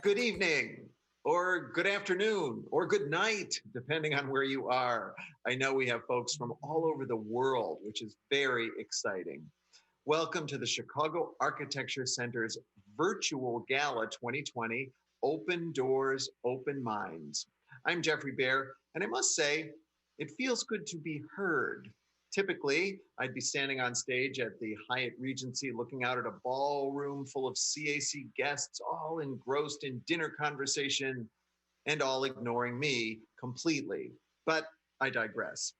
Good evening, or good afternoon, or good night, depending on where you are. I know we have folks from all over the world, which is very exciting. Welcome to the Chicago Architecture Center's virtual Gala 2020, Open Doors, Open Minds. I'm Geoffrey Baer, and I must say, it feels good to be heard. Typically, I'd be standing on stage at the Hyatt Regency looking out at a ballroom full of CAC guests, all engrossed in dinner conversation and all ignoring me completely. But I digress.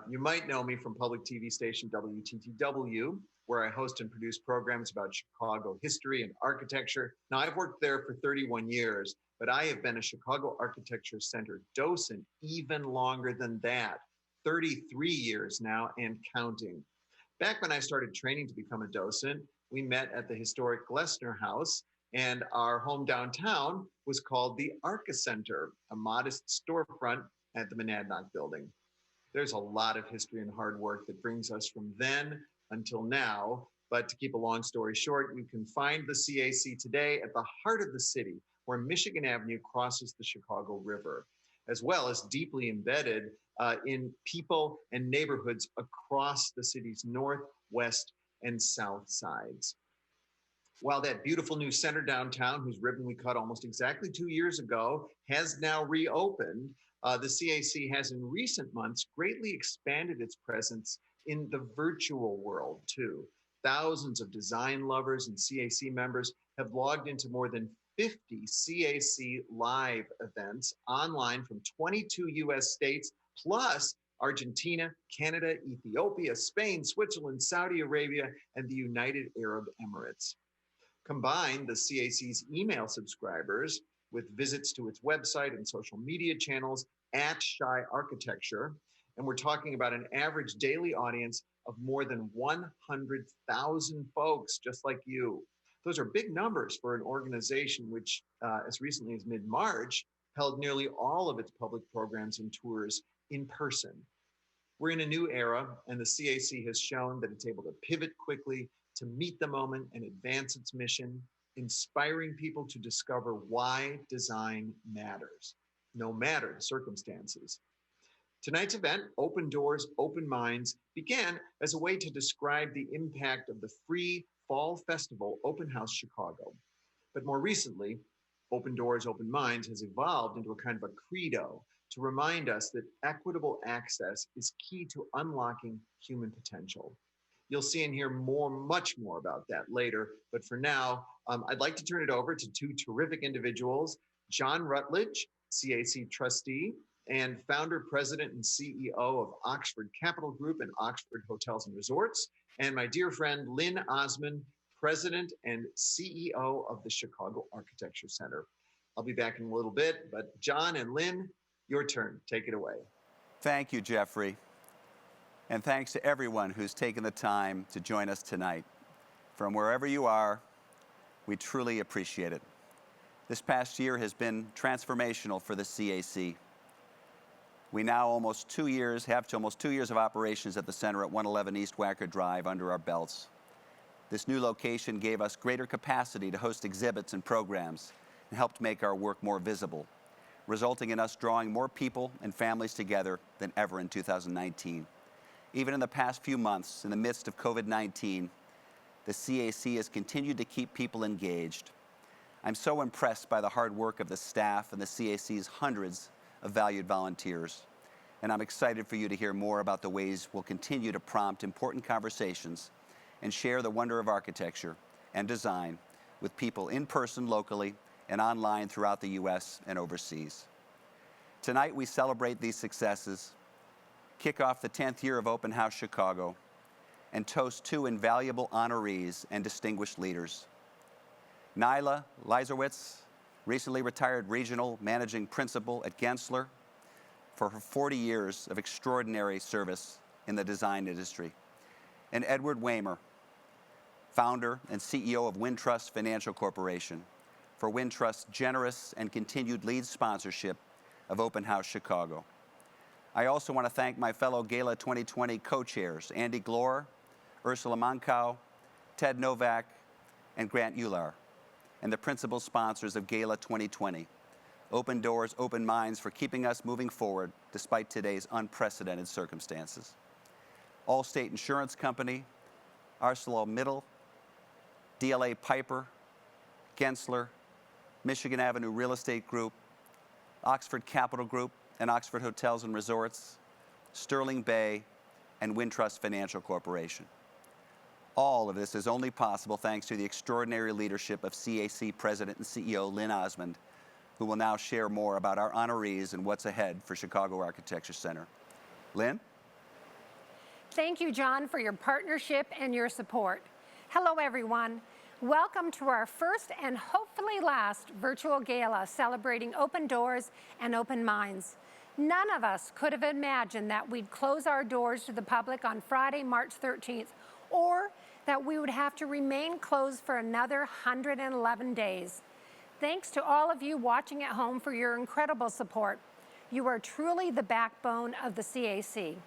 You might know me from public TV station WTTW, where I host and produce programs about Chicago history and architecture. Now, I've worked there for 31 years, but I have been a Chicago Architecture Center docent even longer than that. 33 years now and counting. Back when I started training to become a docent, we met at the historic Gensler House, and our home downtown was called the Arca Center, a modest storefront at the Monadnock building. There's a lot of history and hard work that brings us from then until now, but to keep a long story short, you can find the CAC today at the heart of the city, where Michigan Avenue crosses the Chicago River, as well as deeply embedded in people and neighborhoods across the city's north, west, and south sides. While that beautiful new center downtown, whose ribbon we cut almost exactly 2 years ago, has now reopened, the CAC has in recent months greatly expanded its presence in the virtual world too. Thousands of design lovers and CAC members have logged into more than 50 CAC live events online from 22 US states, plus Argentina, Canada, Ethiopia, Spain, Switzerland, Saudi Arabia, and the United Arab Emirates. Combine the CAC's email subscribers with visits to its website and social media channels at Shy Architecture, and we're talking about an average daily audience of more than 100,000 folks just like you. Those are big numbers for an organization which, as recently as mid-March, held nearly all of its public programs and tours in person. We're in a new era, and the CAC has shown that it's able to pivot quickly to meet the moment and advance its mission, inspiring people to discover why design matters, no matter the circumstances. Tonight's event, Open Doors, Open Minds, began as a way to describe the impact of the free fall festival Open House Chicago. But more recently, Open Doors, Open Minds has evolved into a kind of a credo to remind us that equitable access is key to unlocking human potential. You'll see and hear much more about that later. But for now, I'd like to turn it over to two terrific individuals, John Rutledge, CAC trustee and founder, president, and CEO of Oxford Capital Group and Oxford Hotels and Resorts, and my dear friend, Lynn Osmond, president and CEO of the Chicago Architecture Center. I'll be back in a little bit, but John and Lynn, your turn. Take it away. Thank you, Geoffrey. And thanks to everyone who's taken the time to join us tonight. From wherever you are, we truly appreciate it. This past year has been transformational for the CAC. We now have almost 2 years of operations at the center at 111 East Wacker Drive under our belts. This new location gave us greater capacity to host exhibits and programs and helped make our work more visible, resulting in us drawing more people and families together than ever in 2019. Even in the past few months, in the midst of COVID-19, the CAC has continued to keep people engaged. I'm so impressed by the hard work of the staff and the CAC's hundreds of valued volunteers. And I'm excited for you to hear more about the ways we'll continue to prompt important conversations and share the wonder of architecture and design with people in person locally and online throughout the U.S. and overseas. Tonight we celebrate these successes, kick off the 10th year of Open House Chicago, and toast two invaluable honorees and distinguished leaders. Nyla Lizawitz, recently retired regional managing principal at Gensler, for her 40 years of extraordinary service in the design industry, and Edward Weimer, founder and CEO of Wintrust Financial Corporation, for Wintrust's generous and continued lead sponsorship of Open House Chicago. I also want to thank my fellow Gala 2020 co-chairs, Andy Gloor, Ursula Moncau, Ted Novak, and Grant Uhlir. and the principal sponsors of Gala 2020. Open Doors, Open Minds for keeping us moving forward despite today's unprecedented circumstances. Allstate Insurance Company, ArcelorMittal, DLA Piper, Gensler, Michigan Avenue Real Estate Group, Oxford Capital Group and Oxford Hotels and Resorts, Sterling Bay, and Wintrust Financial Corporation. All of this is only possible thanks to the extraordinary leadership of CAC President and CEO Lynn Osmond, who will now share more about our honorees and what's ahead for Chicago Architecture Center. Lynn? Thank you, John, for your partnership and your support. Hello, everyone. Welcome to our first and hopefully last virtual gala celebrating open doors and open minds. None of us could have imagined that we'd close our doors to the public on Friday, March 13th, or that we would have to remain closed for another 111 days. Thanks to all of you watching at home for your incredible support. You are truly the backbone of the CAC.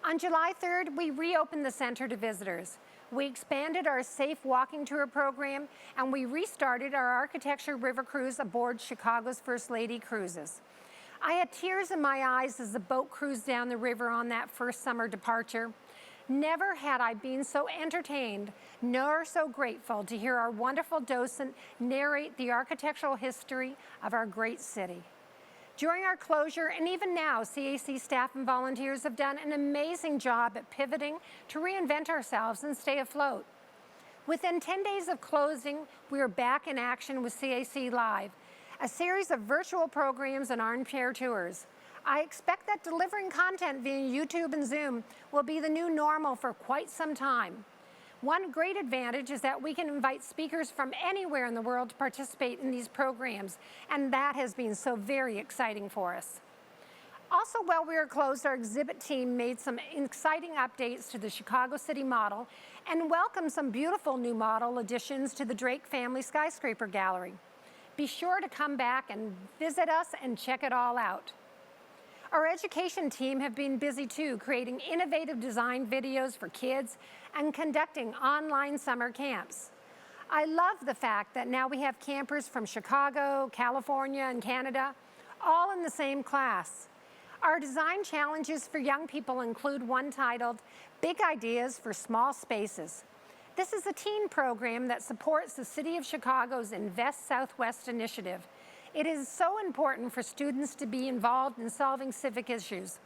On July 3rd, we reopened the center to visitors. We expanded our safe walking tour program, and we restarted our architecture river cruise aboard Chicago's First Lady Cruises. I had tears in my eyes as the boat cruised down the river on that first summer departure. Never had I been so entertained, nor so grateful to hear our wonderful docent narrate the architectural history of our great city. During our closure, and even now, CAC staff and volunteers have done an amazing job at pivoting to reinvent ourselves and stay afloat. Within 10 days of closing, we are back in action with CAC Live, a series of virtual programs and armchair tours. I expect that delivering content via YouTube and Zoom will be the new normal for quite some time. One great advantage is that we can invite speakers from anywhere in the world to participate in these programs, and that has been so very exciting for us. Also, while we were closed, our exhibit team made some exciting updates to the Chicago City model and welcomed some beautiful new model additions to the Drake Family Skyscraper Gallery. Be sure to come back and visit us and check it all out. Our education team have been busy too, creating innovative design videos for kids and conducting online summer camps. I love the fact that now we have campers from Chicago, California, and Canada, all in the same class. Our design challenges for young people include one titled, Big Ideas for Small Spaces. This is a teen program that supports the City of Chicago's Invest Southwest initiative. It is so important for students to be involved in solving civic issues.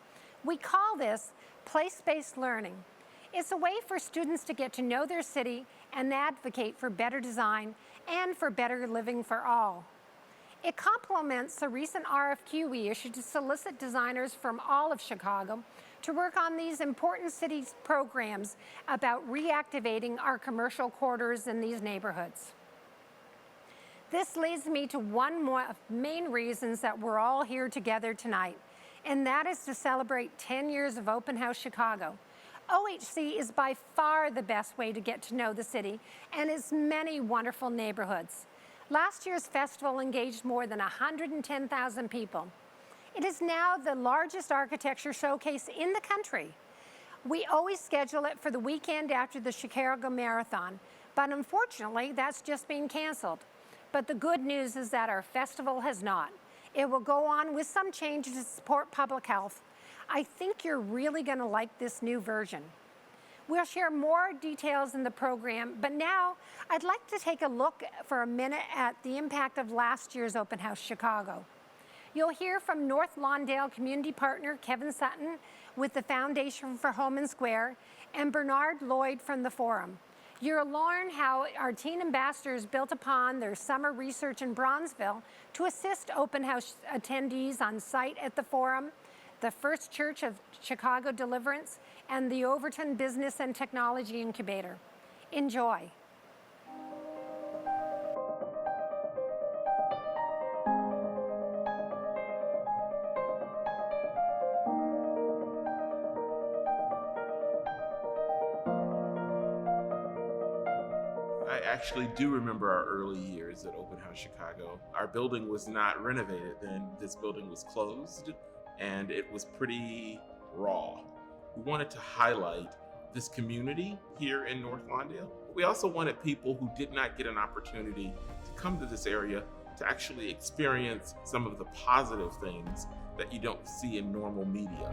We call this place-based learning. It's a way for students to get to know their city and advocate for better design and for better living for all. It complements the recent RFQ we issued to solicit designers from all of Chicago to work on these important city programs about reactivating our commercial quarters in these neighborhoods. This leads me to one more main reasons that we're all here together tonight, and that is to celebrate 10 years of Open House Chicago. OHC is by far the best way to get to know the city and its many wonderful neighborhoods. Last year's festival engaged more than 110,000 people. It is now the largest architecture showcase in the country. We always schedule it for the weekend after the Chicago Marathon, but unfortunately, that's just been canceled. But the good news is that our festival has not. It will go on with some changes to support public health. I think you're really going to like this new version. We'll share more details in the program, but now I'd like to take a look for a minute at the impact of last year's Open House Chicago. You'll hear from North Lawndale community partner Kevin Sutton with the Foundation for Home and Square and Bernard Lloyd from the Forum. You'll learn how our teen ambassadors built upon their summer research in Bronzeville to assist open house attendees on site at the Forum, the First Church of Chicago Deliverance, and the Overton Business and Technology Incubator. Enjoy. I actually do remember our early years at Open House Chicago. Our building was not renovated then. This building was closed and it was pretty raw. We wanted to highlight this community here in North Lawndale. We also wanted people who did not get an opportunity to come to this area to actually experience some of the positive things that you don't see in normal media.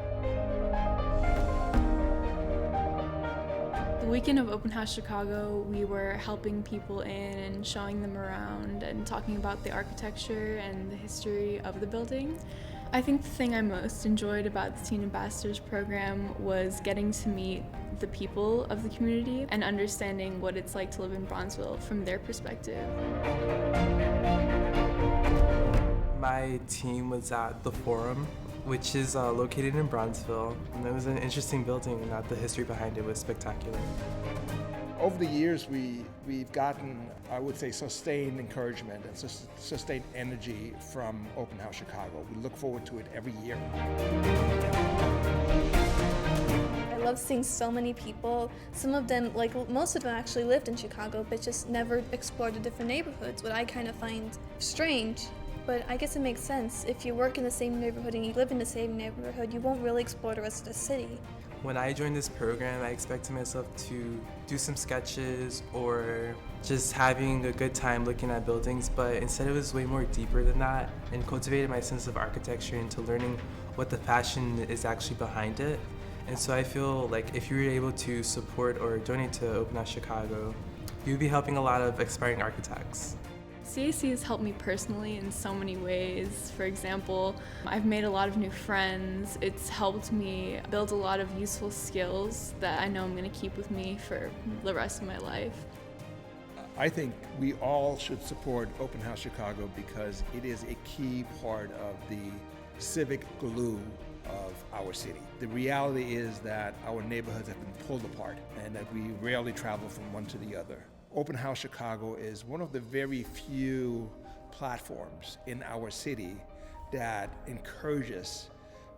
The weekend of Open House Chicago, we were helping people in and showing them around and talking about the architecture and the history of the building. I think the thing I most enjoyed about the Teen Ambassadors program was getting to meet the people of the community and understanding what it's like to live in Bronzeville from their perspective. My team was at the Forum, which is located in Bronzeville, and it was an interesting building, and the history behind it was spectacular. Over the years, we've gotten, I would say, sustained encouragement and sustained energy from Open House Chicago. We look forward to it every year. I love seeing so many people. Some of them, like most of them actually lived in Chicago, but just never explored the different neighborhoods, what I kind of find strange. But I guess it makes sense. If you work in the same neighborhood and you live in the same neighborhood, you won't really explore the rest of the city. When I joined this program, I expected myself to do some sketches or just having a good time looking at buildings, but instead it was way more deeper than that and cultivated my sense of architecture into learning what the passion is actually behind it. And so I feel like if you were able to support or donate to Open House Chicago, you'd be helping a lot of aspiring architects. CAC has helped me personally in so many ways. For example, I've made a lot of new friends. It's helped me build a lot of useful skills that I know I'm going to keep with me for the rest of my life. I think we all should support Open House Chicago because it is a key part of the civic glue of our city. The reality is that our neighborhoods have been pulled apart and that we rarely travel from one to the other. Open House Chicago is one of the very few platforms in our city that encourages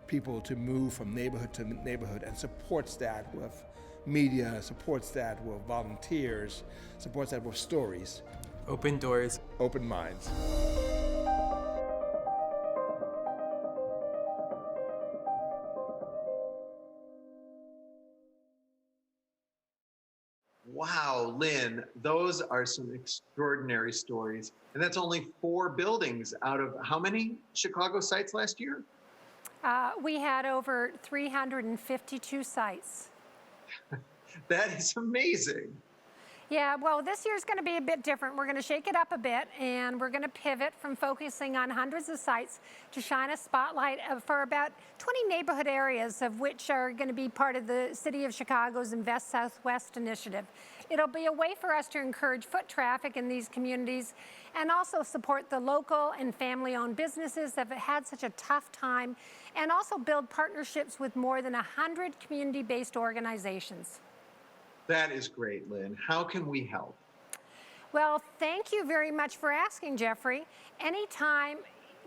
people to move from neighborhood to neighborhood and supports that with media, supports that with volunteers, supports that with stories. Open doors, open minds. Wow, Lynn, those are some extraordinary stories. And that's only 4 buildings out of how many Chicago sites last year? We had over 352 sites. That is amazing. Yeah, well, this year's going to be a bit different. We're going to shake it up a bit, and we're going to pivot from focusing on hundreds of sites to shine a spotlight for about 20 neighborhood areas, of which are going to be part of the City of Chicago's Invest Southwest initiative. It'll be a way for us to encourage foot traffic in these communities and also support the local and family-owned businesses that have had such a tough time, and also build partnerships with more than 100 community-based organizations. That is great, Lynn. How can we help? Well, thank you very much for asking, Geoffrey. Anytime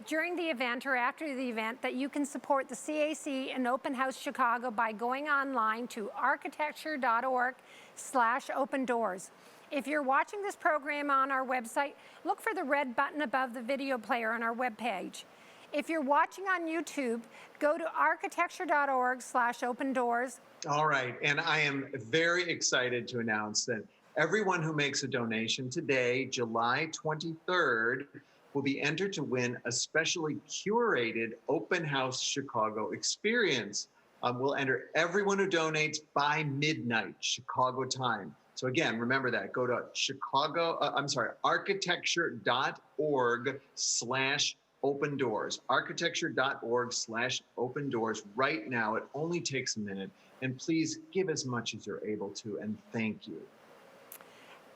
during the event or after the event that you can support the CAC and Open House Chicago by going online to architecture.org/open doors. If you're watching this program on our website, look for the red button above the video player on our webpage. If you're watching on YouTube, go to architecture.org/open doors. All right, and I am very excited to announce that everyone who makes a donation today, July 23rd, will be entered to win a specially curated Open House Chicago experience. We'll enter everyone who donates by midnight Chicago time. So again, remember that. Go to architecture.org/open doors. Architecture.org/open doors right now. It only takes a minute. And please give as much as you're able to, and thank you.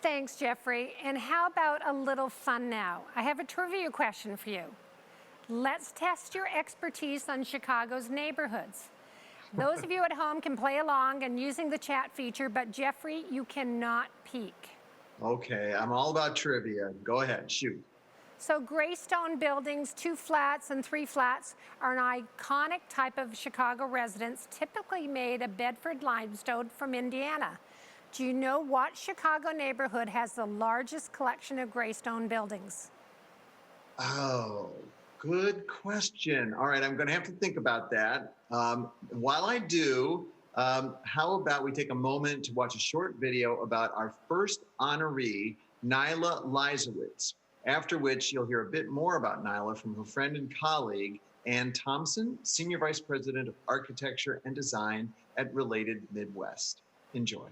Thanks, Geoffrey. And how about a little fun now? I have a trivia question for you. Let's test your expertise on Chicago's neighborhoods. Those of you at home can play along and using the chat feature, but Geoffrey, you cannot peek. Okay, I'm all about trivia. Go ahead, shoot. So graystone buildings, 2 flats and 3 flats, are an iconic type of Chicago residence, typically made of Bedford limestone from Indiana. Do you know what Chicago neighborhood has the largest collection of graystone buildings? Oh, good question. All right, I'm going to have to think about that. While I do, How about we take a moment to watch a short video about our first honoree, Nyla Lizawitz, after which you'll hear a bit more about Nyla from her friend and colleague, Ann Thompson, Senior Vice President of Architecture and Design at Related Midwest. Enjoy.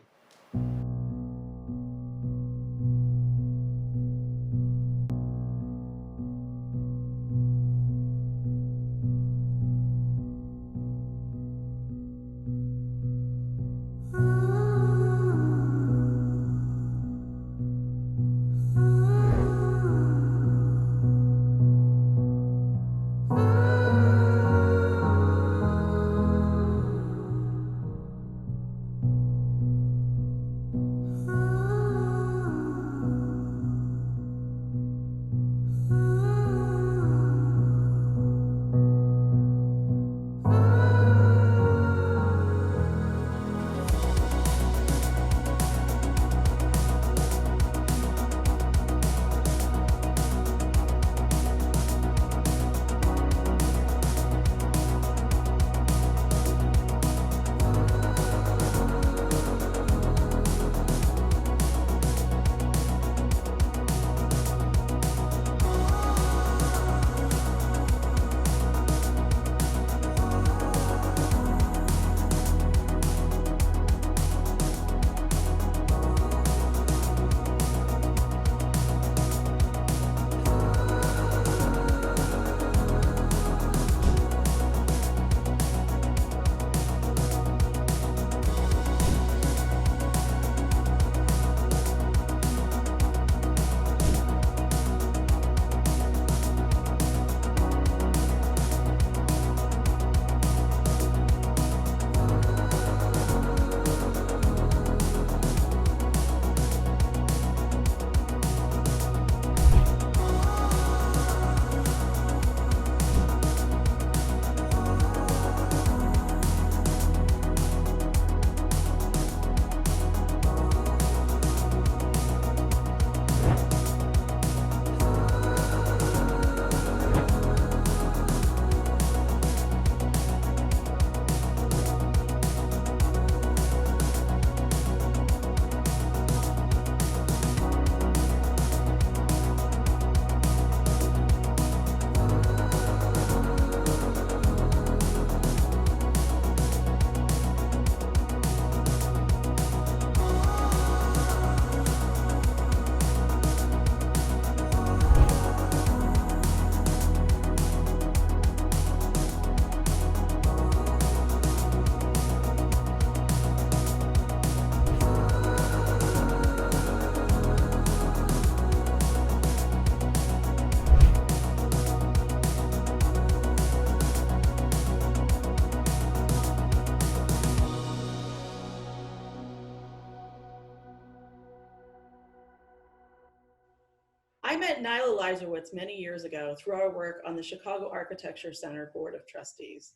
I met Nyla Lizawitz many years ago through our work on the Chicago Architecture Center Board of Trustees.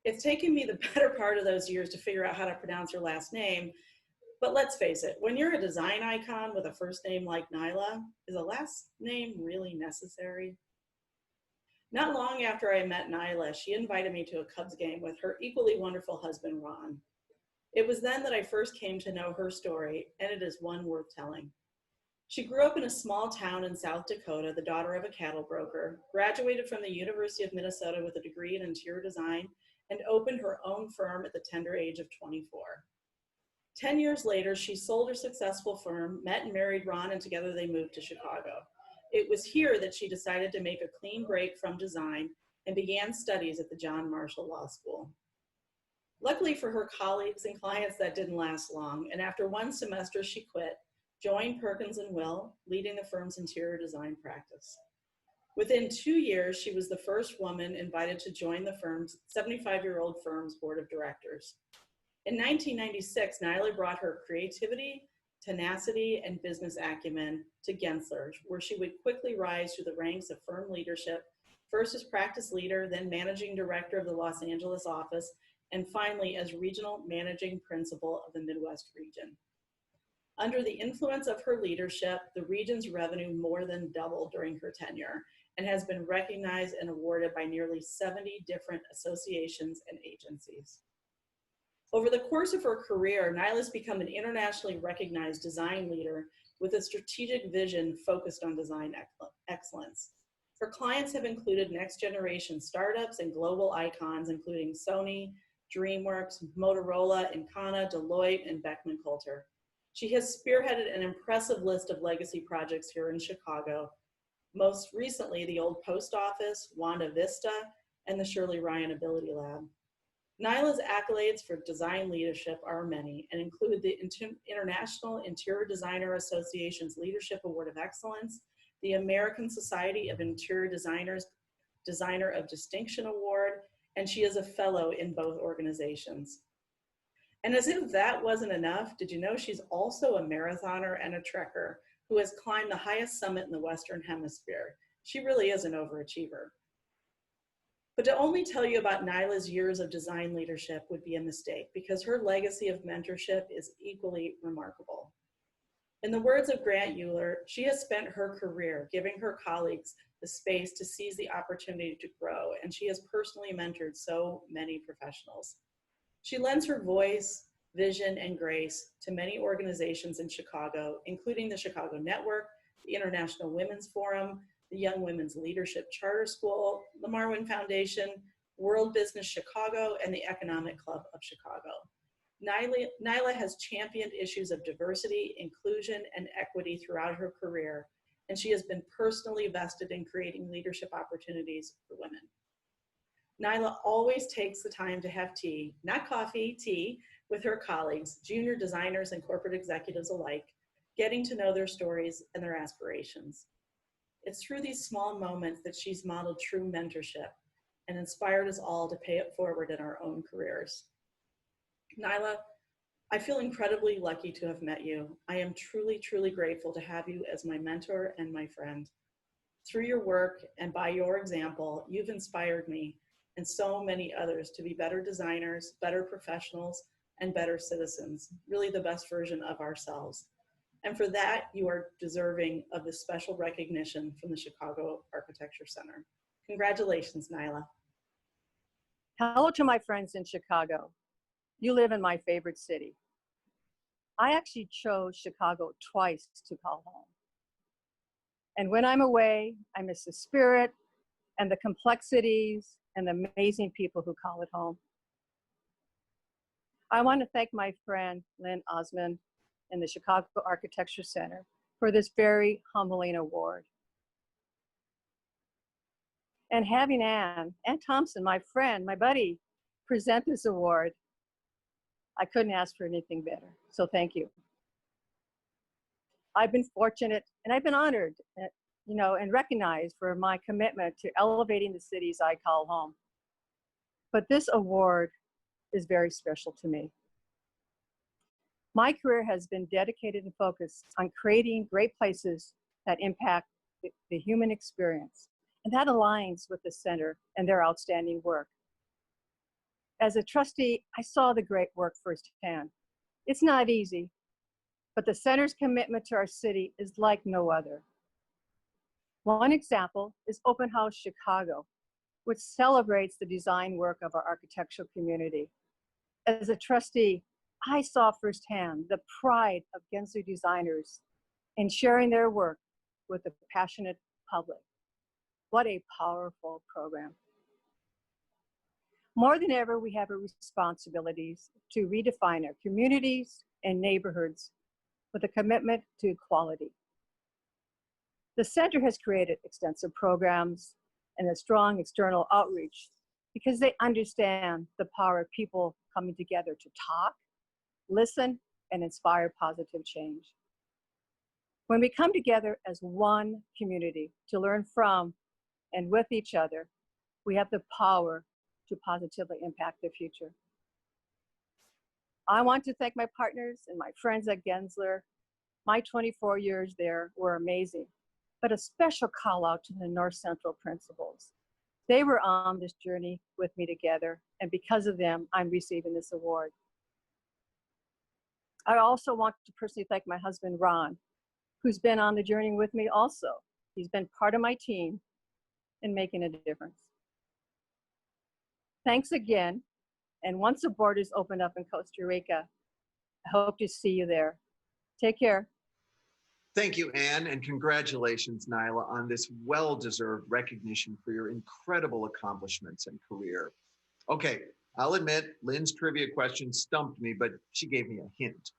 It's taken me the better part of those years to figure out how to pronounce her last name, but let's face it, when you're a design icon with a first name like Nyla, is a last name really necessary? Not long after I met Nyla, she invited me to a Cubs game with her equally wonderful husband, Ron. It was then that I first came to know her story, and it is one worth telling. She grew up in a small town in South Dakota, the daughter of a cattle broker, graduated from the University of Minnesota with a degree in interior design, and opened her own firm at the tender age of 24. 10 years later, she sold her successful firm, met and married Ron, and together they moved to Chicago. It was here that she decided to make a clean break from design and began studies at the John Marshall Law School. Luckily for her colleagues and clients, that didn't last long, and after one semester, she quit, joined Perkins & Will, leading the firm's interior design practice. Within 2 years, she was the first woman invited to join the firm's 75-year-old firm's board of directors. In 1996, Nyla brought her creativity, tenacity, and business acumen to Gensler, where she would quickly rise through the ranks of firm leadership, first as practice leader, then managing director of the Los Angeles office, and finally as regional managing principal of the Midwest region. Under the influence of her leadership, the region's revenue more than doubled during her tenure and has been recognized and awarded by nearly 70 different associations and agencies. Over the course of her career, Nyla's become an internationally recognized design leader with a strategic vision focused on design excellence. Her clients have included next generation startups and global icons, including Sony, DreamWorks, Motorola, Encana, Deloitte, and Beckman Coulter. She has spearheaded an impressive list of legacy projects here in Chicago, most recently the old post office, Wanda Vista, and the Shirley Ryan Ability Lab. Nyla's accolades for design leadership are many and include the International Interior Designer Association's Leadership Award of Excellence, the American Society of Interior Designers Designer of Distinction Award, and she is a fellow in both organizations. And as if that wasn't enough, did you know she's also a marathoner and a trekker who has climbed the highest summit in the Western Hemisphere? She really is an overachiever. But to only tell you about Nyla's years of design leadership would be a mistake, because her legacy of mentorship is equally remarkable. In the words of Grant Uhlir, she has spent her career giving her colleagues the space to seize the opportunity to grow, and she has personally mentored so many professionals. She lends her voice, vision, and grace to many organizations in Chicago, including the Chicago Network, the International Women's Forum, the Young Women's Leadership Charter School, the Marwin Foundation, World Business Chicago, and the Economic Club of Chicago. Nyla has championed issues of diversity, inclusion, and equity throughout her career, and she has been personally vested in creating leadership opportunities for women. Nyla always takes the time to have tea, not coffee, tea, with her colleagues, junior designers and corporate executives alike, getting to know their stories and their aspirations. It's through these small moments that she's modeled true mentorship and inspired us all to pay it forward in our own careers. Nyla, I feel incredibly lucky to have met you. I am truly, truly grateful to have you as my mentor and my friend. Through your work and by your example, you've inspired me and so many others to be better designers, better professionals, and better citizens, really the best version of ourselves. And for that, you are deserving of this special recognition from the Chicago Architecture Center. Congratulations, Nyla. Hello to my friends in Chicago. You live in my favorite city. I actually chose Chicago twice to call home. And when I'm away, I miss the spirit and the complexities and the amazing people who call it home. I want to thank my friend, Lynn Osmond, in the Chicago Architecture Center for this very humbling award. And having Ann and Thompson, my friend, my buddy, present this award, I couldn't ask for anything better. So thank you. I've been fortunate and I've been honored, and recognized for my commitment to elevating the cities I call home. But this award is very special to me. My career has been dedicated and focused on creating great places that impact the human experience, and that aligns with the center and their outstanding work. As a trustee, I saw the great work firsthand. It's not easy, but the center's commitment to our city is like no other. One example is Open House Chicago, which celebrates the design work of our architectural community. As a trustee, I saw firsthand the pride of Gensler designers in sharing their work with the passionate public. What a powerful program. More than ever, we have a responsibility to redefine our communities and neighborhoods with a commitment to equality. The center has created extensive programs and a strong external outreach because they understand the power of people coming together to talk, listen, and inspire positive change. When we come together as one community to learn from and with each other, we have the power to positively impact the future. I want to thank my partners and my friends at Gensler. My 24 years there were amazing, but a special call out to the North Central principals. They were on this journey with me together, and because of them, I'm receiving this award. I also want to personally thank my husband, Ron, who's been on the journey with me also. He's been part of my team in making a difference. Thanks again, And once the borders open up in Costa Rica, I hope to see you there. Take care. Thank you, Anne, and congratulations, Nyla, on this well-deserved recognition for your incredible accomplishments and career. Okay, I'll admit, Lynn's trivia question stumped me, but she gave me a hint.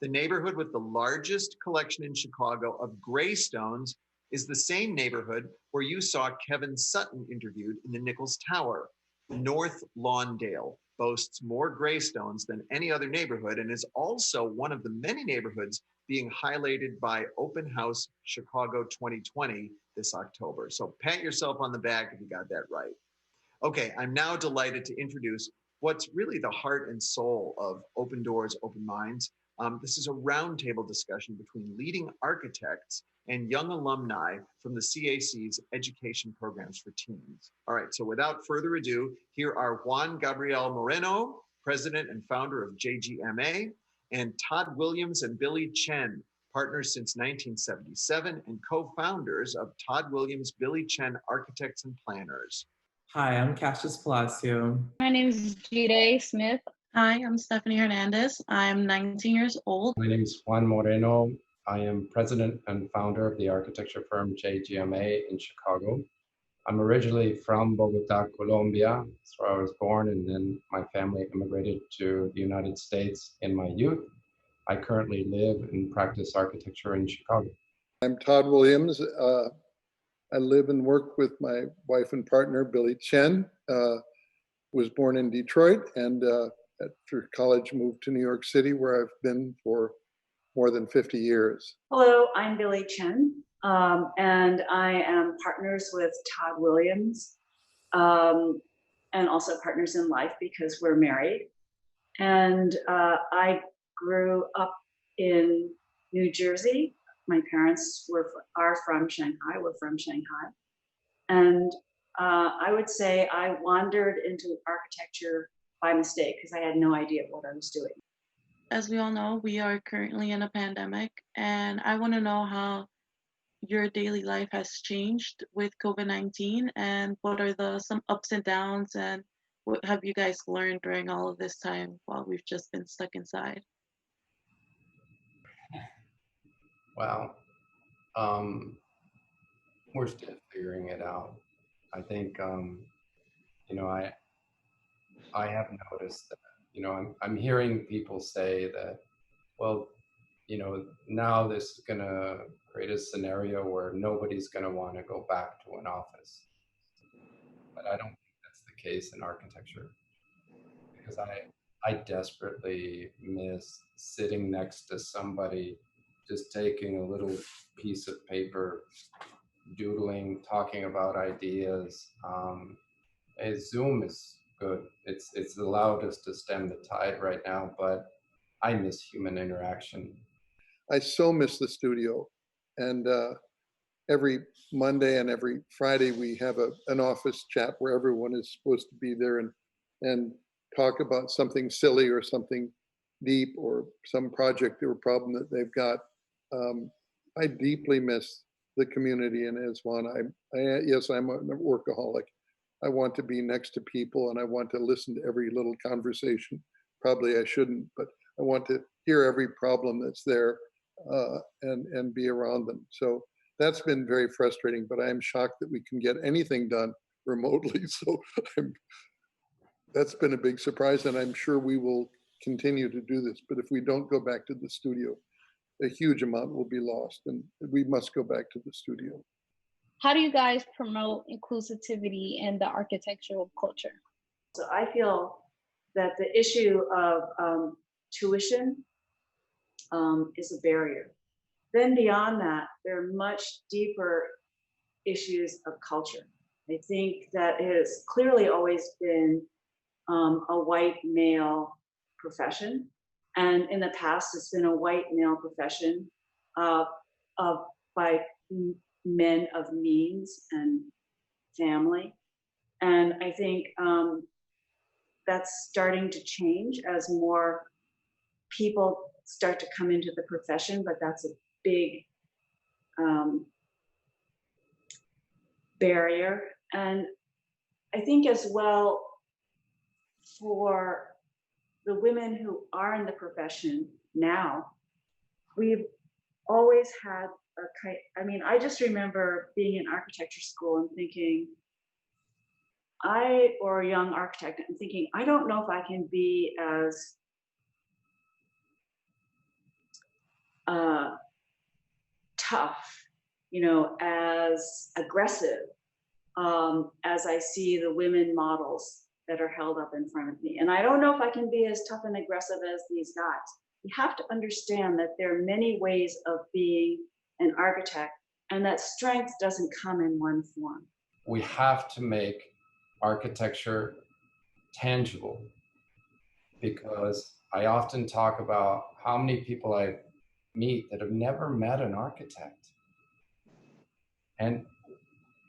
The neighborhood with the largest collection in Chicago of gray stones is the same neighborhood where you saw Kevin Sutton interviewed in the Nichols Tower. North Lawndale boasts more gray stones than any other neighborhood and is also one of the many neighborhoods being highlighted by Open House Chicago 2020 this October. So pat yourself on the back if you got that right. Okay, I'm now delighted to introduce what's really the heart and soul of Open Doors, Open Minds. This is a roundtable discussion between leading architects and young alumni from the CAC's education programs for teens. All right, so without further ado, here are Juan Gabriel Moreno, president and founder of JGMA, and Todd Williams and Billie Tsien, partners since 1977 and co-founders of Todd Williams, Billie Tsien Architects and Planners. Hi, I'm Cassius Palacio. My name is Jide Smith. Hi, I'm Stephanie Hernandez. I'm 19 years old. My name is Juan Moreno. I am president and founder of the architecture firm JGMA in Chicago. I'm originally from Bogota, Colombia. That's where I was born, and then my family immigrated to the United States in my youth. I currently live and practice architecture in Chicago. I'm Todd Williams. I live and work with my wife and partner, Billie Tsien. Was born in Detroit and after college moved to New York City, where I've been for more than 50 years. Hello, I'm Billie Tsien, and I am partners with Todd Williams, and also partners in life because we're married. And I grew up in New Jersey. My parents are from Shanghai, we're from Shanghai. And I would say I wandered into architecture by mistake because I had no idea what I was doing. As we all know, we are currently in a pandemic, and I want to know how your daily life has changed with COVID-19 and what are some ups and downs, and what have you guys learned during all of this time while we've just been stuck inside? Well, we're still figuring it out. I think, I have noticed that, I'm hearing people say that, well, now this is going to create a scenario where nobody's going to want to go back to an office. But I don't think that's the case in architecture, because I desperately miss sitting next to somebody, just taking a little piece of paper, doodling, talking about ideas. Zoom is good. It's allowed us to stem the tide right now, but I miss human interaction. I so miss the studio. And every Monday and every Friday, we have an office chat where everyone is supposed to be there and talk about something silly or something deep or some project or problem that they've got. I deeply miss the community, and as Juan, yes, I'm a workaholic. I want to be next to people and I want to listen to every little conversation. Probably I shouldn't, but I want to hear every problem that's there and be around them. So that's been very frustrating, but I am shocked that we can get anything done remotely. So that's been a big surprise, and I'm sure we will continue to do this. But if we don't go back to the studio, a huge amount will be lost, and we must go back to the studio. How do you guys promote inclusivity in the architectural culture? So I feel that the issue of tuition is a barrier. Then beyond that, there are much deeper issues of culture. I think that it has clearly always been a white male profession. And in the past, it's been a white male profession by men of means and family. And I think that's starting to change as more people start to come into the profession, but that's a big barrier. And I think as well, for the women who are in the profession now, we've always had I just remember being in architecture school and thinking, or a young architect, and thinking, I don't know if I can be as tough, as aggressive as I see the women models that are held up in front of me. And I don't know if I can be as tough and aggressive as these guys. You have to understand that there are many ways of being an architect, and that strength doesn't come in one form. We have to make architecture tangible, because I often talk about how many people I meet that have never met an architect. And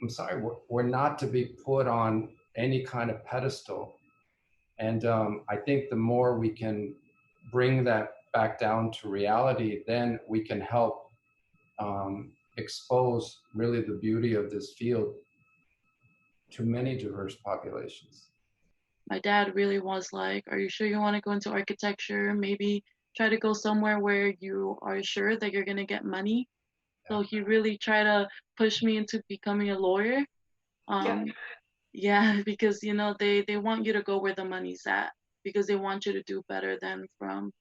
I'm sorry, we're not to be put on any kind of pedestal. And I think the more we can bring that back down to reality, then we can help expose really the beauty of this field to many diverse populations. My dad really was like, are you sure you want to go into architecture? Maybe try to go somewhere where you are sure that you're going to get money. So he really tried to push me into becoming a lawyer. Yeah, because, they want you to go where the money's at, because they want you to do better than from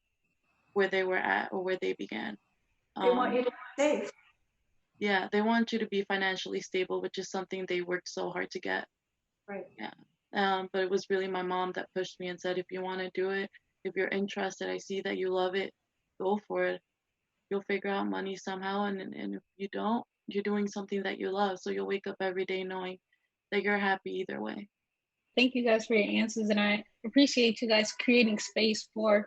where they were at or where they began. They want you to be safe. Yeah, they want you to be financially stable, which is something they worked so hard to get. Right. Yeah. But it was really my mom that pushed me and said, if you want to do it, if you're interested, I see that you love it, go for it. You'll figure out money somehow. And if you don't, you're doing something that you love. So you'll wake up every day knowing that you're happy either way. Thank you guys for your answers. And I appreciate you guys creating space for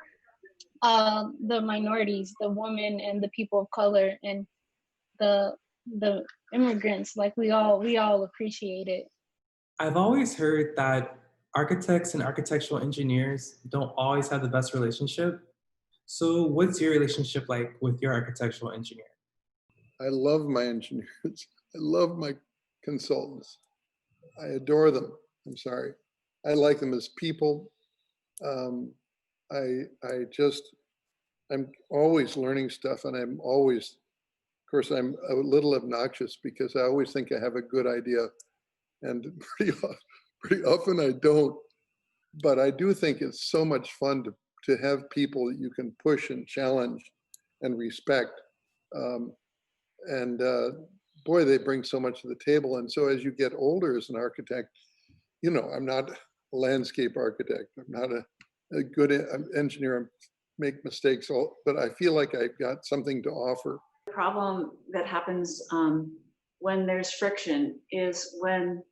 the minorities, the women and the people of color and the immigrants. Like we all appreciate it. I've always heard that architects and architectural engineers don't always have the best relationship. So what's your relationship like with your architectural engineer? I love my engineers. I love my consultants. I adore them. I'm sorry. I like them as people. I'm always learning stuff, and I'm always, of course, I'm a little obnoxious because I always think I have a good idea, and pretty often I don't. But I do think it's so much fun to have people that you can push and challenge and respect. Boy, they bring so much to the table. And so as you get older as an architect, I'm not a landscape architect. I'm not a good engineer. I make mistakes, but I feel like I've got something to offer. The problem that happens when there's friction is when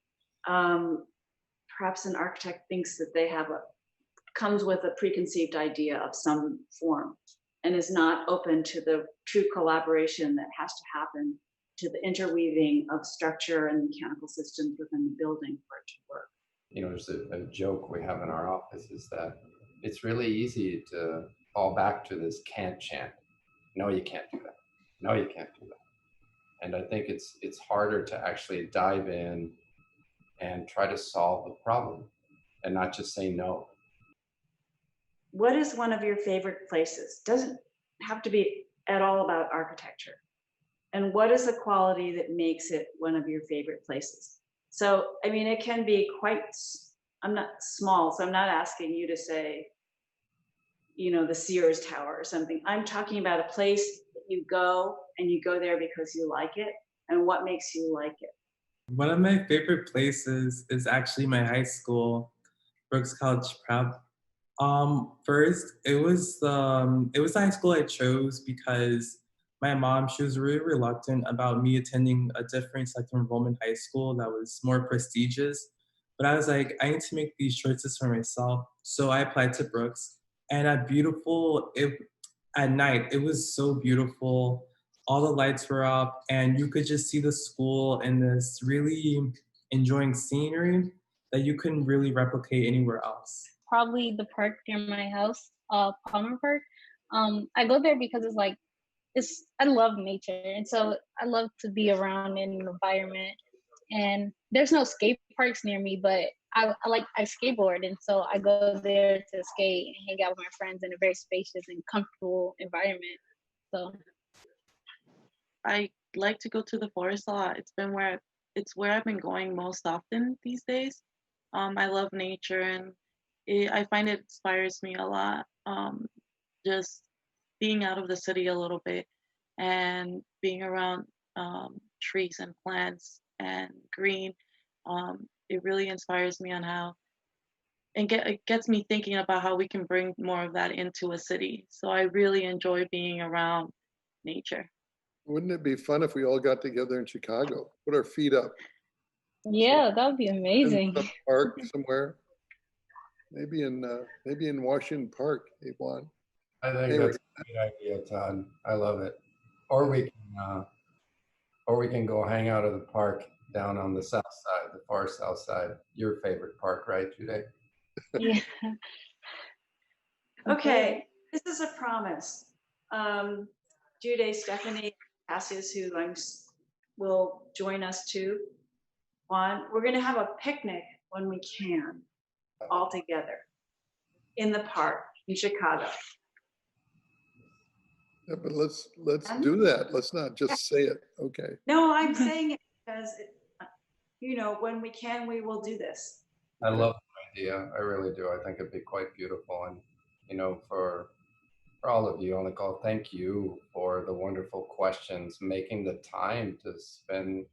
perhaps an architect thinks that they comes with a preconceived idea of some form and is not open to the true collaboration that has to happen, to the interweaving of structure and mechanical systems within the building for it to work. There's a joke we have in our office is that it's really easy to fall back to this can't chant. No, you can't do that. No, you can't do that. And I think it's harder to actually dive in and try to solve the problem and not just say no. What is one of your favorite places? Doesn't have to be at all about architecture. And what is the quality that makes it one of your favorite places? So, it can be I'm not small, so I'm not asking you to say, the Sears Tower or something. I'm talking about a place that you go there because you like it, and what makes you like it. One of my favorite places is actually my high school, Brooks College Prep. First, it was the high school I chose because my mom, she was really reluctant about me attending a different selective enrollment high school that was more prestigious. But I was like, I need to make these choices for myself. So I applied to Brooks. And at night, it was so beautiful. All the lights were up and you could just see the school in this really enjoying scenery that you couldn't really replicate anywhere else. Probably the park near my house, Palmer Park. I go there because I love nature. And so I love to be around in an environment. And there's no skate parks near me, but I skateboard, and so I go there to skate and hang out with my friends in a very spacious and comfortable environment. So I like to go to the forest a lot. It's where I've been going most often these days. I love nature, and I find it inspires me a lot. Just being out of the city a little bit and being around trees and plants and green. It really inspires me on how and it gets me thinking about how we can bring more of that into a city. So I really enjoy being around nature. Wouldn't it be fun if we all got together in Chicago, put our feet up yeah, that would be in amazing. some park somewhere, maybe in Washington Park, Juan. I think Anyway, that's a great idea, Todd. I love it. Or we can go hang out at the park down on the south side, the far south side. Your favorite park, right, Jude? Yeah. Okay, this is a promise. Jude, Stephanie, Cassius, who will join us too. Juan, we're going to have a picnic when we can, all together, in the park in Chicago. yeah, but let's do that. Let's not just say it. Okay. No, I'm saying it because, when we can, we will do this. I love the idea. I really do. I think it'd be quite beautiful. And, for all of you on the call, thank you for the wonderful questions, making the time to spend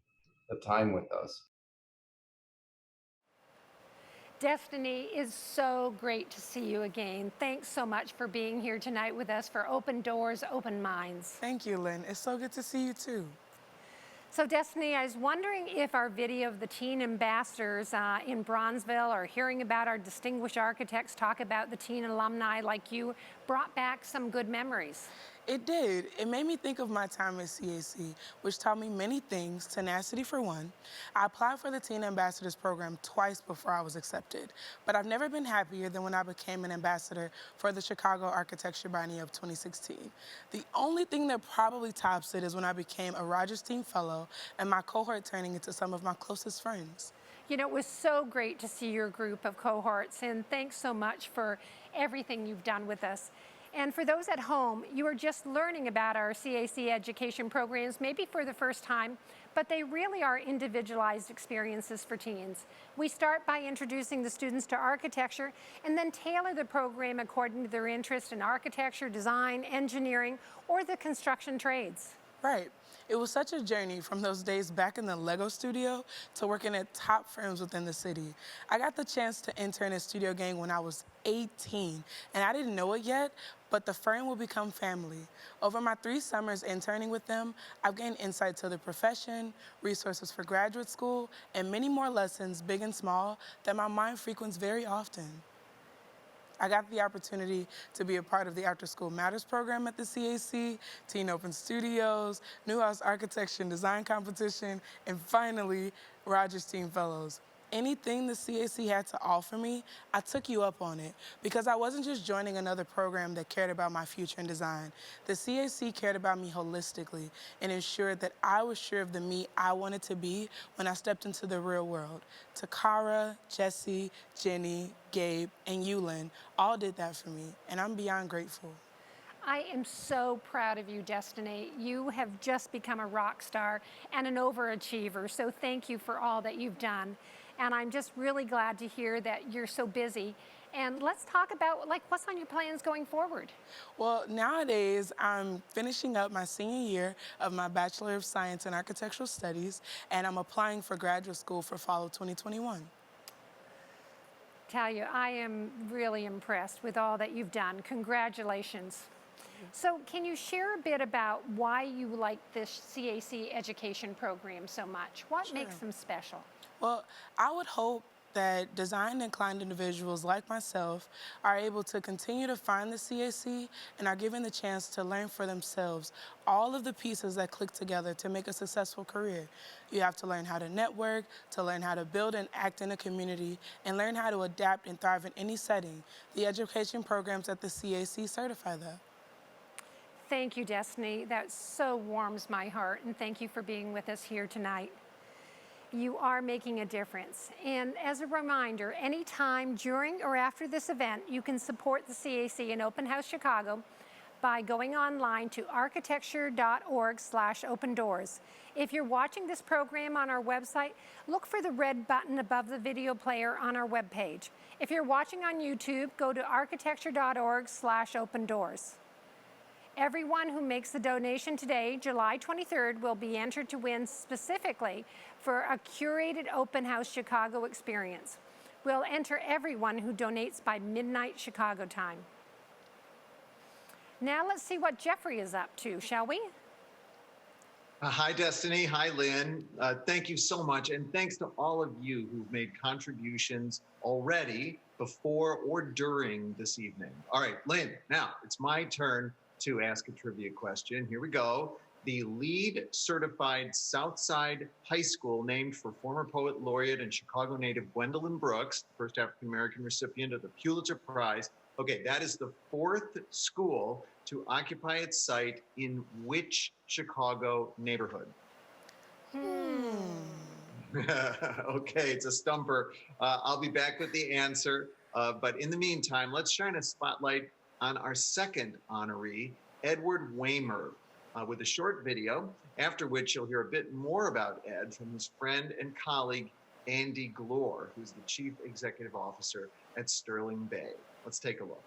the time with us. Destiny, is so great to see you again. Thanks so much for being here tonight with us for Open Doors, Open Minds. Thank you, Lynn. It's so good to see you too. So Destiny, I was wondering if our video of the teen ambassadors in Bronzeville or hearing about our distinguished architects talk about the teen alumni like you brought back some good memories. It did. It made me think of my time at CAC, which taught me many things, tenacity for one. I applied for the Teen Ambassadors program twice before I was accepted, but I've never been happier than when I became an ambassador for the Chicago Architecture Biennial of 2016. The only thing that probably tops it is when I became a Rogers Team Fellow and my cohort turning into some of my closest friends. You know, it was so great to see your group of cohorts, and thanks so much for everything you've done with us. And for those at home, you are just learning about our CAC education programs, maybe for the first time, but they really are individualized experiences for teens. We start by introducing the students to architecture and then tailor the program according to their interest in architecture, design, engineering, or the construction trades. Right. It was such a journey from those days back in the Lego studio to working at top firms within the city. I got the chance to intern at Studio Gang when I was 18, and I didn't know it yet, but the firm will become family. Over my 3 summers interning with them, I've gained insight to the profession, resources for graduate school, and many more lessons, big and small, that my mind frequents very often. I got the opportunity to be a part of the After School Matters program at the CAC, Teen Open Studios, Newhouse Architecture and Design Competition, and finally, Rogers Team Fellows. Anything the CAC had to offer me, I took you up on it because I wasn't just joining another program that cared about my future in design. The CAC cared about me holistically and ensured that I was sure of the me I wanted to be when I stepped into the real world. Takara, Jesse, Jenny, Gabe, and you, Lynn, all did that for me, and I'm beyond grateful. I am so proud of you, Destiny. You have just become a rock star and an overachiever, so thank you for all that you've done. And I'm just really glad to hear that you're so busy. And let's talk about what's on your plans going forward. Well, nowadays I'm finishing up my senior year of my Bachelor of Science in Architectural Studies, and I'm applying for graduate school for fall of 2021. Tell you, I am really impressed with all that you've done. Congratulations. So can you share a bit about why you like this CAC education program so much? What makes them special? Well, I would hope that design-inclined individuals like myself are able to continue to find the CAC and are given the chance to learn for themselves all of the pieces that click together to make a successful career. You have to learn how to network, to learn how to build and act in a community, and learn how to adapt and thrive in any setting. The education programs at the CAC certify that. Thank you, Destiny. That so warms my heart, and thank you for being with us here tonight. You are making a difference. And as a reminder, anytime during or after this event, you can support the CAC and Open House Chicago by going online to architecture.org/open doors. If you're watching this program on our website, look for the red button above the video player on our webpage. If you're watching on YouTube, go to architecture.org/open doors. Everyone who makes the donation today, July 23rd, will be entered to win specifically for a curated Open House Chicago experience. We'll enter everyone who donates by midnight Chicago time. Now let's see what Geoffrey is up to, shall we? Hi, Destiny. Hi, Lynn. Thank you so much. And thanks to all of you who've made contributions already before or during this evening. All right, Lynn, now it's my turn to ask a trivia question. Here we go. The lead certified Southside High School named for former poet laureate and Chicago native Gwendolyn Brooks, the first African-American recipient of the Pulitzer Prize. Okay, that is the fourth school to occupy its site in which Chicago neighborhood? Okay, it's a stumper. I'll be back with the answer. But in the meantime, let's shine a spotlight on our second honoree, Edward Weimer, with a short video, after which you'll hear a bit more about Ed from his friend and colleague, Andy Gloor, who's the Chief Executive Officer at Sterling Bay. Let's take a look.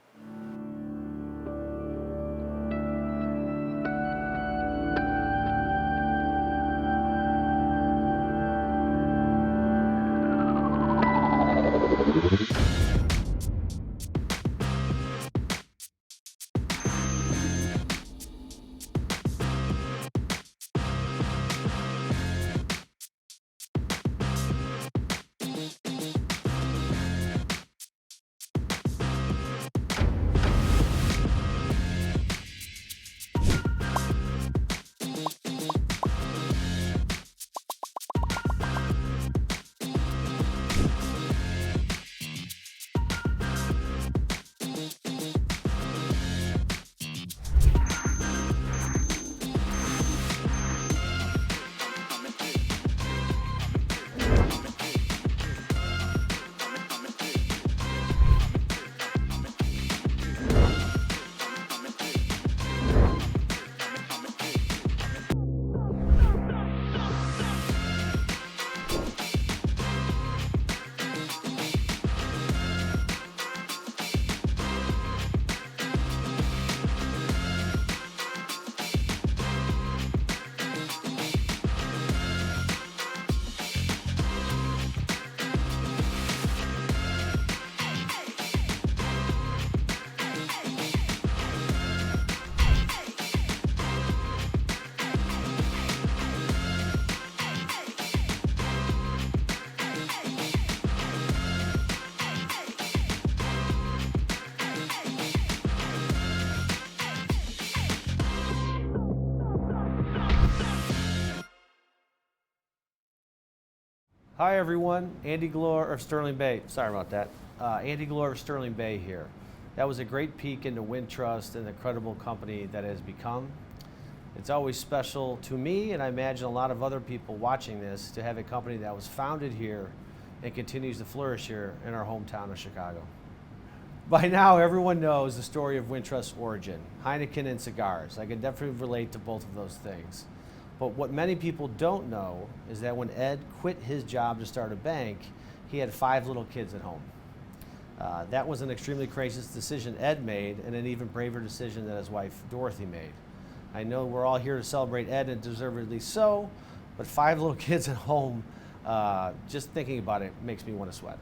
Hi everyone, Andy Gloor of Sterling Bay. Sorry about that. Andy Gloor of Sterling Bay here. That was a great peek into Wintrust and the incredible company that it has become. It's always special to me, and I imagine a lot of other people watching this, to have a company that was founded here and continues to flourish here in our hometown of Chicago. By now, everyone knows the story of Wintrust's origin, Heineken and cigars. I can definitely relate to both of those things. But what many people don't know is that when Ed quit his job to start a bank, he had 5 little kids at home. That was an extremely courageous decision Ed made, and an even braver decision that his wife Dorothy made. I know we're all here to celebrate Ed, and deservedly so, but 5 little kids at home, just thinking about it makes me want to sweat.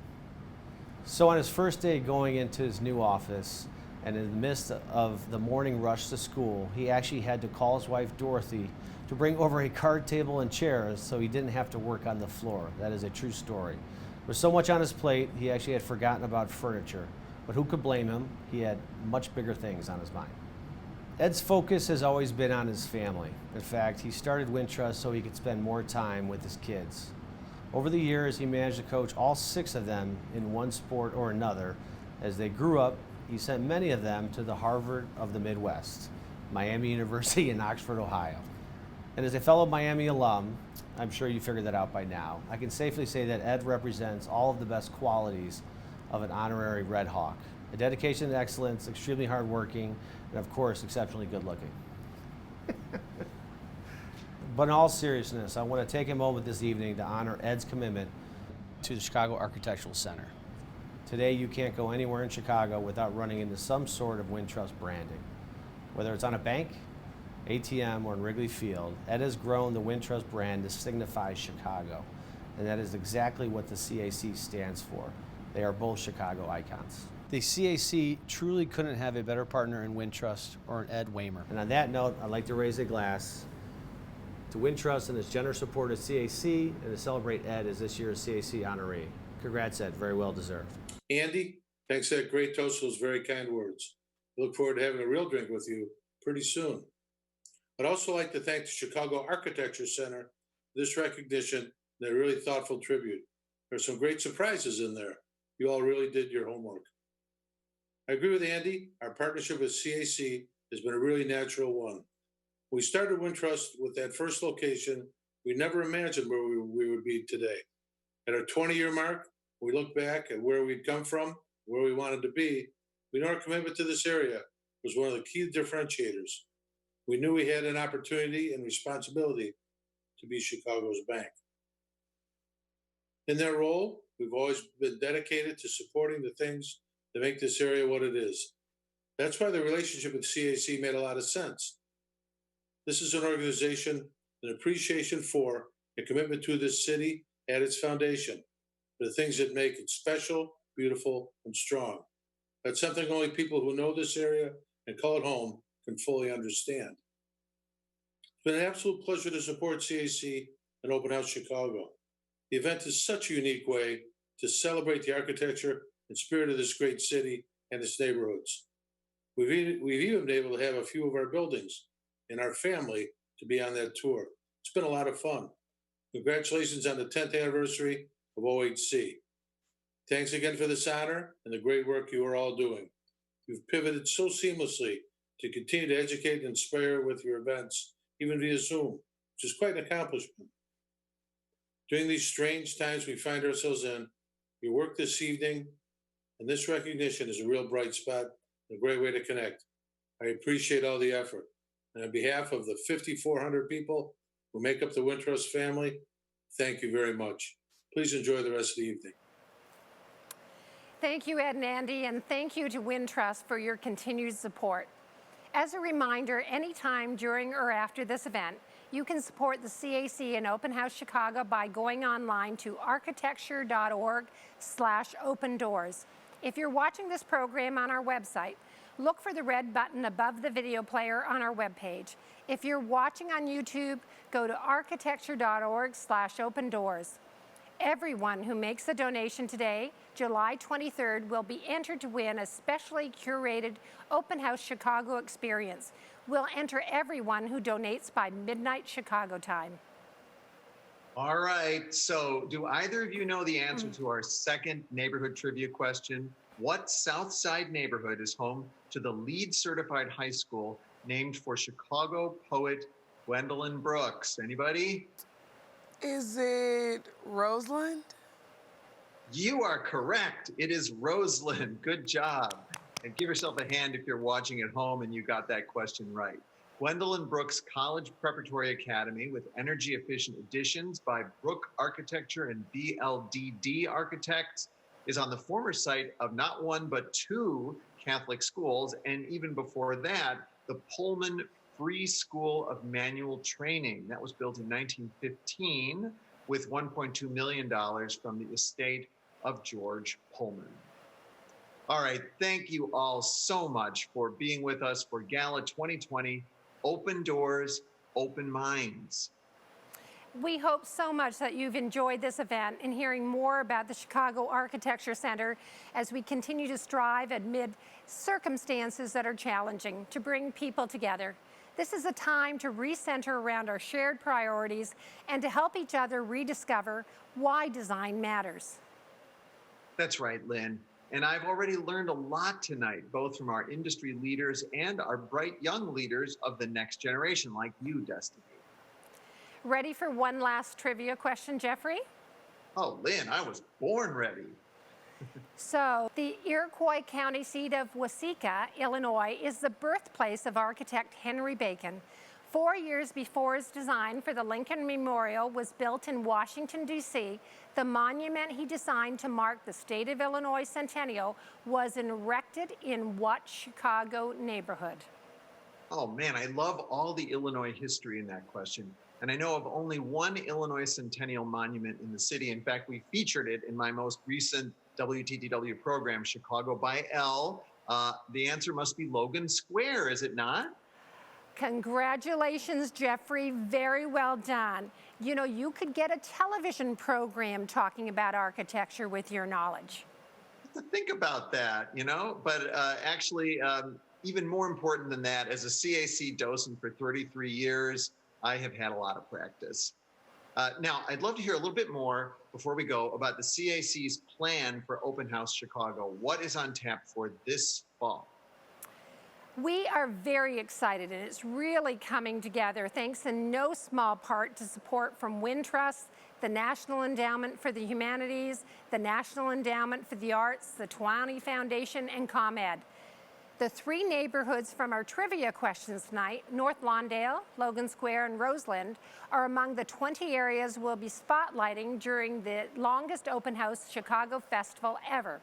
So on his first day going into his new office, and in the midst of the morning rush to school, he actually had to call his wife Dorothy to bring over a card table and chairs so he didn't have to work on the floor. That is a true story. With so much on his plate, he actually had forgotten about furniture. But who could blame him? He had much bigger things on his mind. Ed's focus has always been on his family. In fact, he started Wintrust so he could spend more time with his kids. Over the years, he managed to coach all 6 of them in one sport or another. As they grew up, he sent many of them to the Harvard of the Midwest, Miami University in Oxford, Ohio. And as a fellow Miami alum, I'm sure you figured that out by now, I can safely say that Ed represents all of the best qualities of an honorary Red Hawk. A dedication to excellence, extremely hardworking, and of course, exceptionally good looking. But in all seriousness, I want to take a moment this evening to honor Ed's commitment to the Chicago Architectural Center. Today, you can't go anywhere in Chicago without running into some sort of Wintrust branding. Whether it's on a bank, ATM, or in Wrigley Field, Ed has grown the Wintrust brand to signify Chicago, and that is exactly what the CAC stands for. They are both Chicago icons. The CAC truly couldn't have a better partner in Wintrust or in Ed Weimer. And on that note, I'd like to raise a glass to Wintrust and its generous support of CAC, and to celebrate Ed as this year's CAC honoree. Congrats, Ed, very well deserved. Andy, thanks for that great toast, those very kind words. I look forward to having a real drink with you pretty soon. I'd also like to thank the Chicago Architecture Center for this recognition and a really thoughtful tribute. There's some great surprises in there. You all really did your homework. I agree with Andy. Our partnership with CAC has been a really natural one. We started Wintrust with that first location. We never imagined where we would be today. At our 20-year mark, we look back at where we'd come from, where we wanted to be. We know our commitment to this area was one of the key differentiators. We knew we had an opportunity and responsibility to be Chicago's bank. In that role, we've always been dedicated to supporting the things that make this area what it is. That's why the relationship with CAC made a lot of sense. This is an organization, an appreciation for, a commitment to this city at its foundation, for the things that make it special, beautiful, and strong. That's something only people who know this area and call it home can fully understand. It's been an absolute pleasure to support CAC and Open House Chicago. The event is such a unique way to celebrate the architecture and spirit of this great city and its neighborhoods. We've even been able to have a few of our buildings and our family to be on that tour. It's been a lot of fun. Congratulations on the 10th anniversary of OHC. Thanks again for this honor and the great work you are all doing. You've pivoted so seamlessly to continue to educate and inspire with your events, even via Zoom, which is quite an accomplishment. During these strange times we find ourselves in, your work this evening and this recognition is a real bright spot and a great way to connect. I appreciate all the effort. And on behalf of the 5,400 people who make up the Wintrust family, thank you very much. Please enjoy the rest of the evening. Thank you, Ed and Andy, and thank you to Wintrust for your continued support. As a reminder, anytime during or after this event, you can support the CAC and Open House Chicago by going online to architecture.org/open doors. If you're watching this program on our website, look for the red button above the video player on our webpage. If you're watching on YouTube, go to architecture.org/open doors. Everyone who makes a donation today, July 23rd, will be entered to win a specially curated Open House Chicago experience. We'll enter everyone who donates by midnight Chicago time. All right, so do either of you know the answer to our second neighborhood trivia question? What South Side neighborhood is home to the LEED certified high school named for Chicago poet Gwendolyn Brooks? Anybody? Is it Roseland? You are correct. It is Roseland. Good job. And give yourself a hand if you're watching at home and you got that question right. Gwendolyn Brooks College Preparatory Academy, with energy efficient additions by Brook Architecture and BLDD Architects, is on the former site of not one but two Catholic schools, and even before that, the Pullman Free School of Manual Training. That was built in 1915 with $1.2 million from the estate of George Pullman. All right, thank you all so much for being with us for Gala 2020, Open Doors, Open Minds. We hope so much that you've enjoyed this event and hearing more about the Chicago Architecture Center as we continue to strive amid circumstances that are challenging to bring people together. This is a time to recenter around our shared priorities and to help each other rediscover why design matters. That's right, Lynn. And I've already learned a lot tonight, both from our industry leaders and our bright young leaders of the next generation, like you, Destiny. Ready for one last trivia question, Geoffrey? Oh, Lynn, I was born ready. So, the Iroquois County seat of Waseca, Illinois, is the birthplace of architect Henry Bacon. 4 years before his design for the Lincoln Memorial was built in Washington, D.C., the monument he designed to mark the state of Illinois centennial was erected in what Chicago neighborhood? Oh man, I love all the Illinois history in that question. And I know of only one Illinois Centennial Monument in the city. In fact, we featured it in my most recent WTTW program, Chicago by L. The answer must be Logan Square, is it not? Congratulations, Geoffrey. Very well done. You know, you could get a television program talking about architecture with your knowledge. To think about that, you know, but actually, even more important than that, as a CAC docent for 33 years, I have had a lot of practice. Now, I'd love to hear a little bit more before we go about the CAC's plan for Open House Chicago. What is on tap for this fall? We are very excited, and it's really coming together thanks in no small part to support from Wintrust, the National Endowment for the Humanities, the National Endowment for the Arts, the Twanny Foundation, and ComEd. The three neighborhoods from our trivia questions tonight, North Lawndale, Logan Square, and Roseland, are among the 20 areas we'll be spotlighting during the longest open house Chicago festival ever,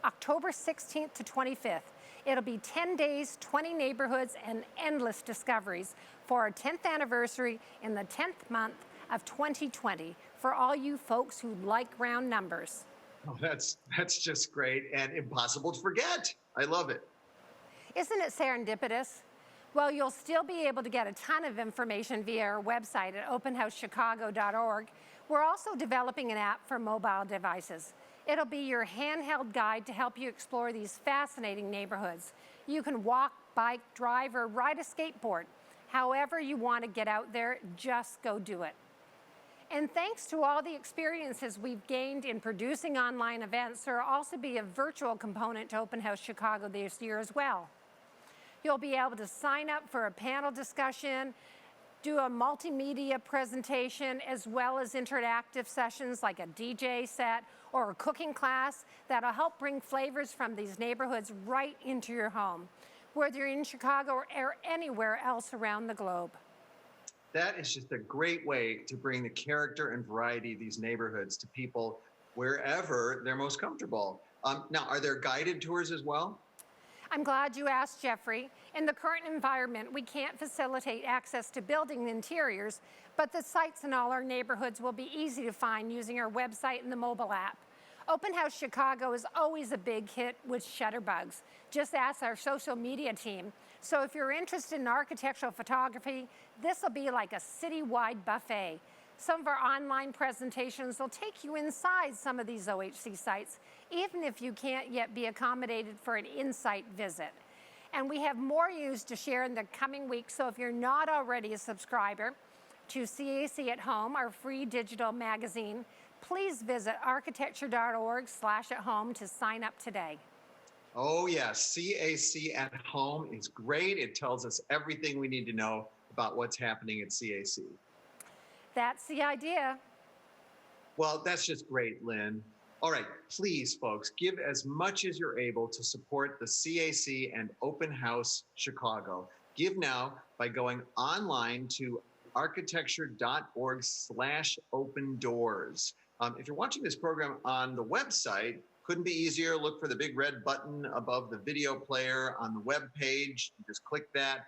October 16th to 25th. It'll be 10 days, 20 neighborhoods, and endless discoveries for our 10th anniversary in the 10th month of 2020 for all you folks who like round numbers. Oh, that's just great and impossible to forget. I love it. Isn't it serendipitous? Well, you'll still be able to get a ton of information via our website at openhousechicago.org. We're also developing an app for mobile devices. It'll be your handheld guide to help you explore these fascinating neighborhoods. You can walk, bike, drive, or ride a skateboard. However you want to get out there, just go do it. And thanks to all the experiences we've gained in producing online events, there will also be a virtual component to Open House Chicago this year as well. You'll be able to sign up for a panel discussion, do a multimedia presentation, as well as interactive sessions like a DJ set or a cooking class that'll help bring flavors from these neighborhoods right into your home, whether you're in Chicago or anywhere else around the globe. That is just a great way to bring the character and variety of these neighborhoods to people wherever they're most comfortable. Now, are there guided tours as well? I'm glad you asked, Geoffrey. In the current environment, we can't facilitate access to building interiors, but the sites in all our neighborhoods will be easy to find using our website and the mobile app. Open House Chicago is always a big hit with shutterbugs. Just ask our social media team. So if you're interested in architectural photography, this will be like a citywide buffet. Some of our online presentations will take you inside some of these OHC sites, even if you can't yet be accommodated for an in-site visit. And we have more news to share in the coming weeks, so if you're not already a subscriber to CAC at Home, our free digital magazine, please visit architecture.org/at-home to sign up today. Oh yes, CAC at Home is great. It tells us everything we need to know about what's happening at CAC. That's the idea. Well, that's just great, Lynn. All right, please, folks, give as much as you're able to support the CAC and Open House Chicago. Give now by going online to architecture.org/open-doors. If you're watching this program on the website, couldn't be easier. Look for the big red button above the video player on the web page. Just click that.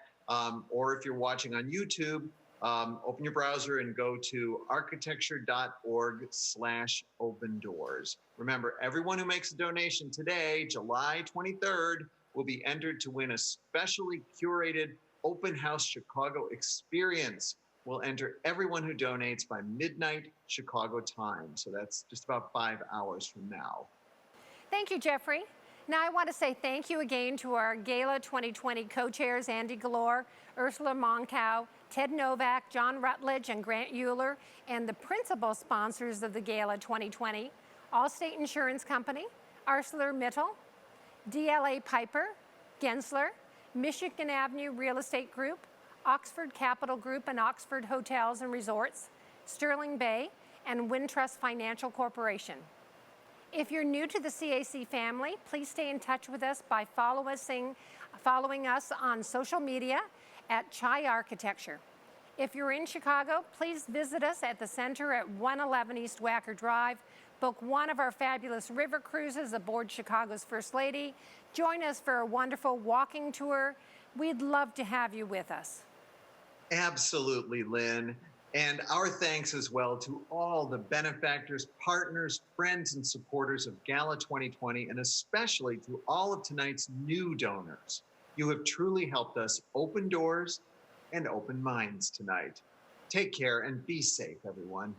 Or if you're watching on YouTube, open your browser and go to architecture.org/open-doors. Remember, everyone who makes a donation today, July 23rd, will be entered to win a specially curated Open House Chicago experience. We'll enter everyone who donates by midnight Chicago time. So that's just about 5 hours from now. Thank you, Geoffrey. Now I want to say thank you again to our Gala 2020 co-chairs, Andy Gloor, Ursula Moncau, Ted Novak, John Rutledge, and Grant Uhlir, and the principal sponsors of the Gala 2020, Allstate Insurance Company, ArcelorMittal, DLA Piper, Gensler, Michigan Avenue Real Estate Group, Oxford Capital Group and Oxford Hotels and Resorts, Sterling Bay, and Wintrust Financial Corporation. If you're new to the CAC family, please stay in touch with us by following us on social media at Chai Architecture. If you're in Chicago, please visit us at the center at 111 East Wacker Drive. Book one of our fabulous river cruises aboard Chicago's First Lady. Join us for a wonderful walking tour. We'd love to have you with us. Absolutely, Lynn. And our thanks as well to all the benefactors, partners, friends, and supporters of Gala 2020, and especially to all of tonight's new donors. You have truly helped us open doors and open minds tonight. Take care and be safe, everyone.